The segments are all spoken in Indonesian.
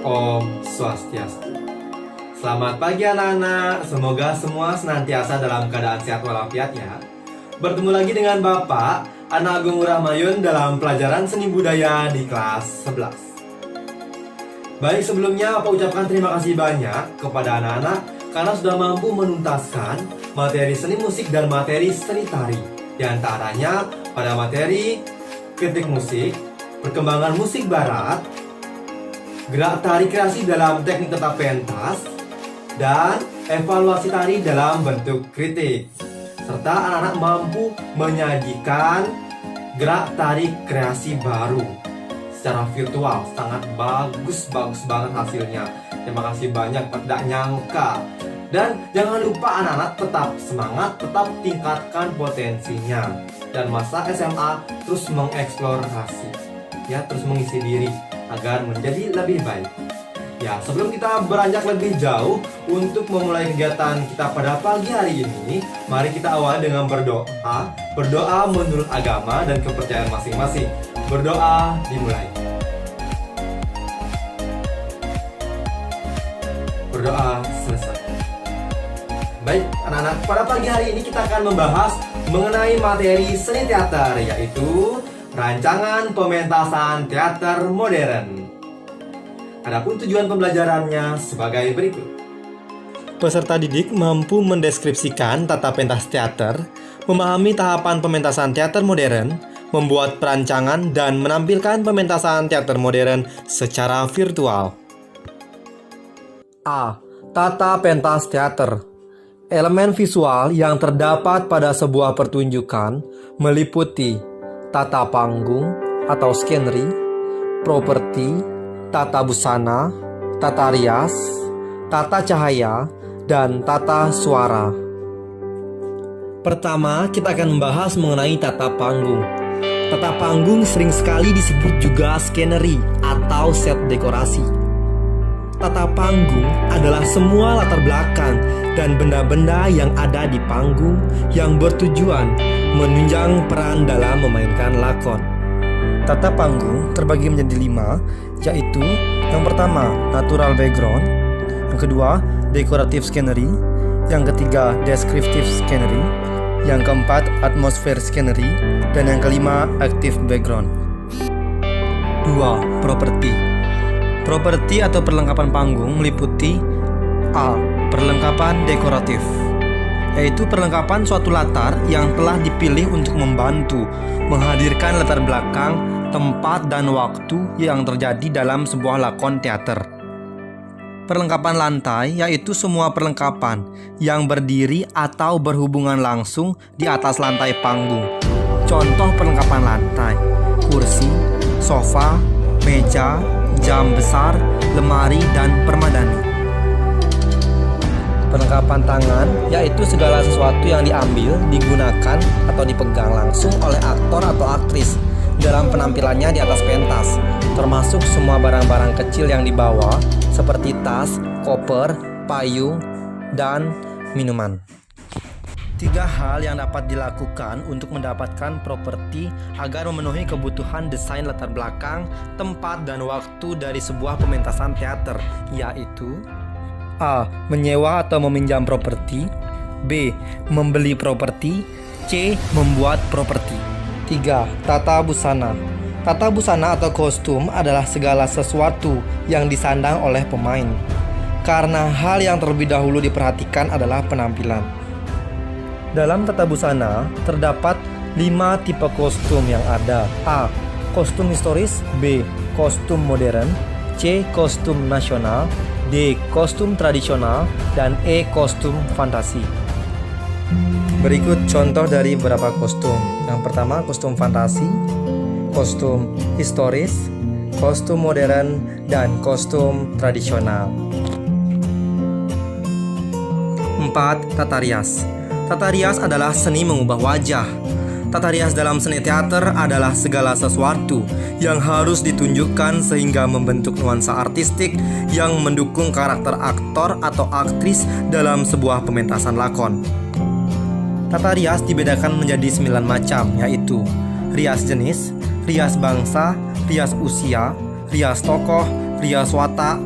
Om Swastiastu. Selamat pagi anak-anak, semoga semua senantiasa dalam keadaan sehat walafiat ya. Bertemu lagi dengan Bapak, Anak Agung Rahmayun dalam pelajaran seni budaya di kelas 11. Baik, sebelumnya Bapak ucapkan terima kasih banyak kepada anak-anak karena sudah mampu menuntaskan materi seni musik dan materi seni tari. Di antaranya pada materi kritik musik, perkembangan musik barat, gerak tari kreasi dalam teknik tetap pentas, dan evaluasi tari dalam bentuk kritik. Serta anak-anak mampu menyajikan gerak tari kreasi baru secara virtual. Sangat bagus banget hasilnya. Terima kasih banyak, tidak nyangka. Dan jangan lupa anak-anak tetap semangat, tetap tingkatkan potensinya. Dan masa SMA terus mengeksplorasi, ya, terus mengisi diri agar menjadi lebih baik. Ya, sebelum kita beranjak lebih jauh untuk memulai kegiatan kita pada pagi hari ini, mari kita awali dengan berdoa. Berdoa menurut agama dan kepercayaan masing-masing. Berdoa dimulai. Berdoa selesai. Baik, anak-anak, pada pagi hari ini kita akan membahas mengenai materi seni teater, yaitu rancangan pementasan teater modern. Adapun tujuan pembelajarannya sebagai berikut. Peserta didik mampu mendeskripsikan tata pentas teater, memahami tahapan pementasan teater modern, membuat perancangan dan menampilkan pementasan teater modern secara virtual. A. Tata pentas teater. Elemen visual yang terdapat pada sebuah pertunjukan meliputi tata panggung atau skenery, properti, tata busana, tata rias, tata cahaya, dan tata suara. Pertama, kita akan membahas mengenai tata panggung. Tata panggung sering sekali disebut juga skenery atau set dekorasi. Tata panggung adalah semua latar belakang dan benda-benda yang ada di panggung yang bertujuan menunjang peran dalam memainkan lakon. Tata panggung terbagi menjadi 5, yaitu yang pertama natural background, yang kedua decorative scenery, yang ketiga descriptive scenery, yang keempat atmosphere scenery, dan yang kelima active background. 2. Properti. Properti atau perlengkapan panggung meliputi A. Perlengkapan dekoratif, yaitu perlengkapan suatu latar yang telah dipilih untuk membantu menghadirkan latar belakang, tempat, dan waktu yang terjadi dalam sebuah lakon teater. Perlengkapan lantai, yaitu semua perlengkapan yang berdiri atau berhubungan langsung di atas lantai panggung. Contoh perlengkapan lantai: kursi, sofa, meja, jam besar, lemari, dan permadani. Perlengkapan tangan, yaitu segala sesuatu yang diambil, digunakan, atau dipegang langsung oleh aktor atau aktris dalam penampilannya di atas pentas, termasuk semua barang-barang kecil yang dibawa, seperti tas, koper, payung, dan minuman. 3 hal yang dapat dilakukan untuk mendapatkan properti agar memenuhi kebutuhan desain latar belakang, tempat, dan waktu dari sebuah pementasan teater, yaitu A. Menyewa atau meminjam properti, B. Membeli properti, C. Membuat properti. 3. Tata busana. Tata busana atau kostum adalah segala sesuatu yang disandang oleh pemain. Karena hal yang terlebih dahulu diperhatikan adalah penampilan. Dalam tata busana terdapat 5 tipe kostum yang ada. A. Kostum historis, B. Kostum modern, C. Kostum nasional, D. Kostum tradisional, dan E. Kostum fantasi. Berikut contoh dari beberapa kostum. Yang pertama, kostum fantasi, kostum historis, kostum modern, dan kostum tradisional. 4. Tata rias. Tata rias adalah seni mengubah wajah. Tata rias dalam seni teater adalah segala sesuatu yang harus ditunjukkan sehingga membentuk nuansa artistik yang mendukung karakter aktor atau aktris dalam sebuah pementasan lakon. Tata rias dibedakan menjadi 9 macam, yaitu rias jenis, rias bangsa, rias usia, rias tokoh, rias watak,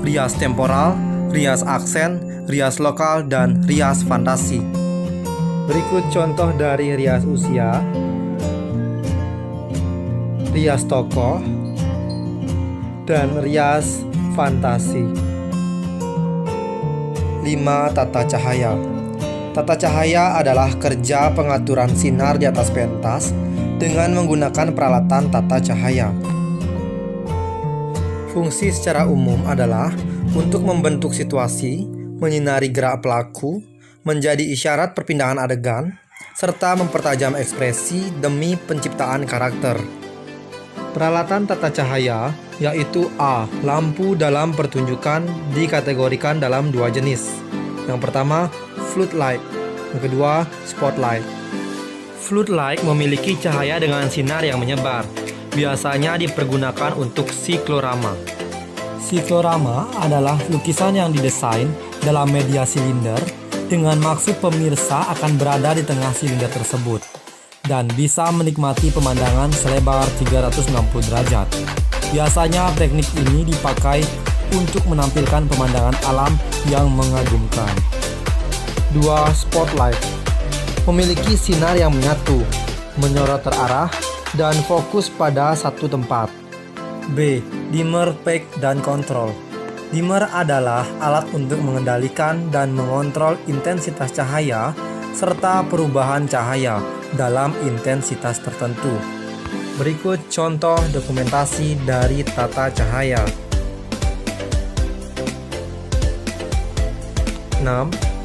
rias temporal, rias aksen, rias lokal, dan rias fantasi. Berikut contoh dari rias usia, rias tokoh, dan rias fantasi. 5. Tata cahaya. Tata cahaya adalah kerja pengaturan sinar di atas pentas dengan menggunakan peralatan tata cahaya. Fungsi secara umum adalah untuk membentuk situasi, menyinari gerak pelaku, menjadi isyarat perpindahan adegan, serta mempertajam ekspresi demi penciptaan karakter. Peralatan tata cahaya yaitu A. Lampu dalam pertunjukan dikategorikan dalam 2 jenis. Yang pertama, floodlight. Yang kedua, spotlight. Floodlight memiliki cahaya dengan sinar yang menyebar. Biasanya dipergunakan untuk siklorama. Siklorama adalah lukisan yang didesain dalam media silinder dengan maksud pemirsa akan berada di tengah silinder tersebut dan bisa menikmati pemandangan selebar 360 derajat. Biasanya teknik ini dipakai untuk menampilkan pemandangan alam yang mengagumkan. 2. Spotlight memiliki sinar yang menyatu, menyorot terarah, dan fokus pada satu tempat. B. Dimmer, pack, dan kontrol. Dimmer adalah alat untuk mengendalikan dan mengontrol intensitas cahaya serta perubahan cahaya dalam intensitas tertentu. Berikut contoh dokumentasi dari tata cahaya. 6.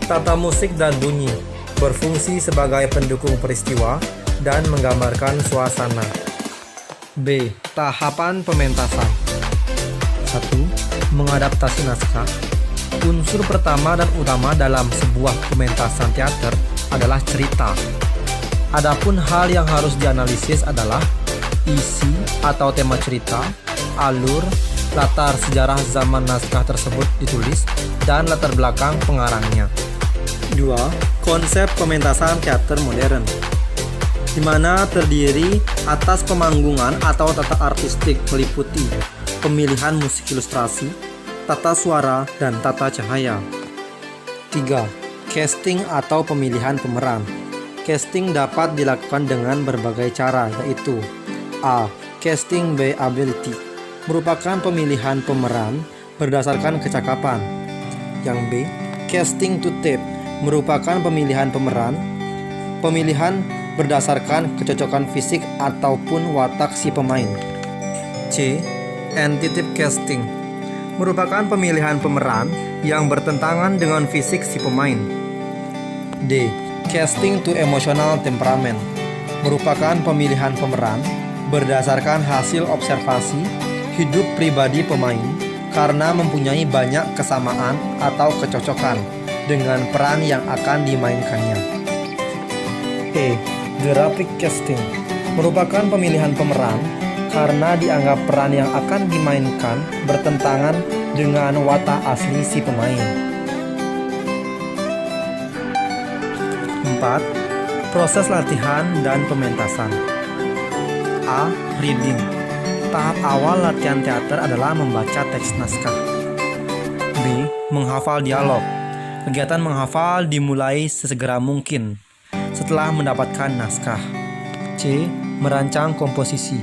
Tata musik dan bunyi berfungsi sebagai pendukung peristiwa dan menggambarkan suasana. B. Tahapan pementasan. 1. Mengadaptasi naskah. Unsur pertama dan utama dalam sebuah pementasan teater adalah cerita. Adapun hal yang harus dianalisis adalah isi atau tema cerita, alur, latar sejarah zaman naskah tersebut ditulis, dan latar belakang pengarangnya. 2. Konsep pementasan teater modern, di mana terdiri atas pemanggungan atau tata artistik meliputi pemilihan musik ilustrasi, tata suara, dan tata cahaya. 3. Casting atau pemilihan pemeran. Casting dapat dilakukan dengan berbagai cara, yaitu A. Casting by ability, merupakan pemilihan pemeran berdasarkan kecakapan. Yang B. Casting to tape, merupakan pemilihan pemeran berdasarkan kecocokan fisik ataupun watak si pemain. C. Anti-tape casting, merupakan pemilihan pemeran yang bertentangan dengan fisik si pemain. D. Casting to emotional temperament, merupakan pemilihan pemeran berdasarkan hasil observasi hidup pribadi pemain karena mempunyai banyak kesamaan atau kecocokan dengan peran yang akan dimainkannya. E. Graphic casting, merupakan pemilihan pemeran karena dianggap peran yang akan dimainkan bertentangan dengan watak asli si pemain. 4. Proses latihan dan pementasan. A. Reading. Tahap awal latihan teater adalah membaca teks naskah. B. Menghafal dialog. Kegiatan menghafal dimulai sesegera mungkin setelah mendapatkan naskah. C. Merancang komposisi.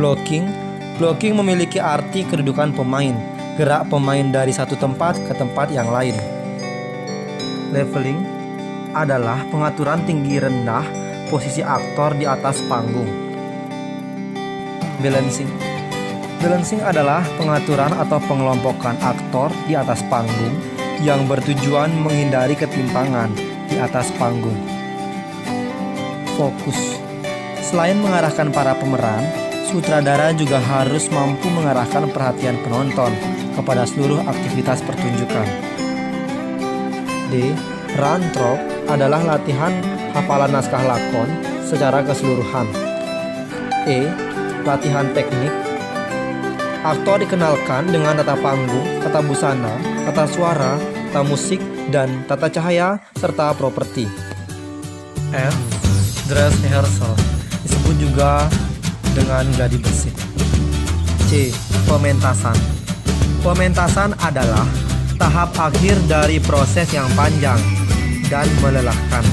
Blocking. Blocking memiliki arti kedudukan pemain, gerak pemain dari satu tempat ke tempat yang lain. Leveling adalah pengaturan tinggi rendah posisi aktor di atas panggung. Balancing. Balancing adalah pengaturan atau pengelompokan aktor di atas panggung yang bertujuan menghindari ketimpangan di atas panggung. Fokus. Selain mengarahkan para pemeran, sutradara juga harus mampu mengarahkan perhatian penonton kepada seluruh aktivitas pertunjukan. D. Run through adalah latihan hafalan naskah lakon secara keseluruhan. E. Latihan teknik. Aktor dikenalkan dengan tata panggung, tata busana, tata suara, tata musik, dan tata cahaya, serta properti. F. Dress rehearsal, disebut juga dengan gladi bersih. C. Pementasan. Pementasan adalah tahap akhir dari proses yang panjang dan melelahkan,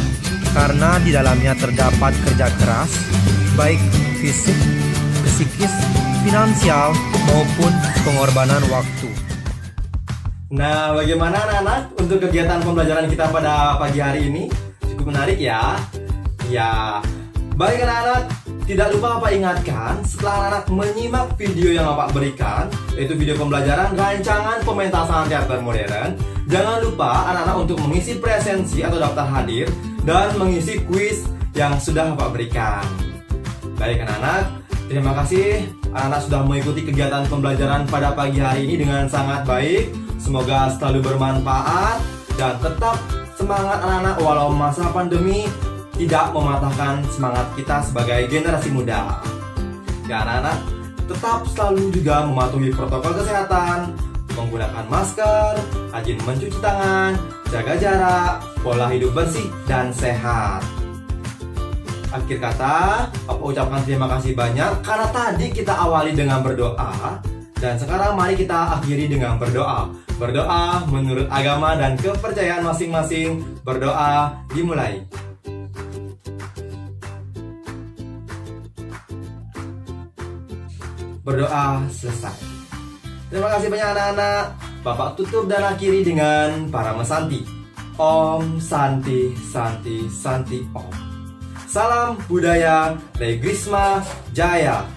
karena di dalamnya terdapat kerja keras, baik fisik, psikis, finansial, maupun pengorbanan waktu. Nah, bagaimana anak-anak untuk kegiatan pembelajaran kita pada pagi hari ini? Cukup menarik ya? Ya, baik anak-anak, tidak lupa Bapak ingatkan setelah anak-anak menyimak video yang Bapak berikan, yaitu video pembelajaran rancangan pementasan teater modern, jangan lupa anak-anak untuk mengisi presensi atau daftar hadir dan mengisi kuis yang sudah Bapak berikan. Baik anak-anak, terima kasih anak-anak sudah mengikuti kegiatan pembelajaran pada pagi hari ini dengan sangat baik. Semoga selalu bermanfaat dan tetap semangat anak-anak walau masa pandemi tidak mematahkan semangat kita sebagai generasi muda. Ya anak-anak, tetap selalu juga mematuhi protokol kesehatan, menggunakan masker, rajin mencuci tangan, jaga jarak, pola hidup bersih dan sehat. Akhir kata, Papa ucapkan terima kasih banyak karena tadi kita awali dengan berdoa. Dan sekarang mari kita akhiri dengan berdoa. Berdoa menurut agama dan kepercayaan masing-masing. Berdoa dimulai. Berdoa selesai. Terima kasih banyak anak-anak. Bapak tutup dan akhiri dengan para mesanti. Om Santi Santi Santi Om. Salam budaya Regrisma Jaya.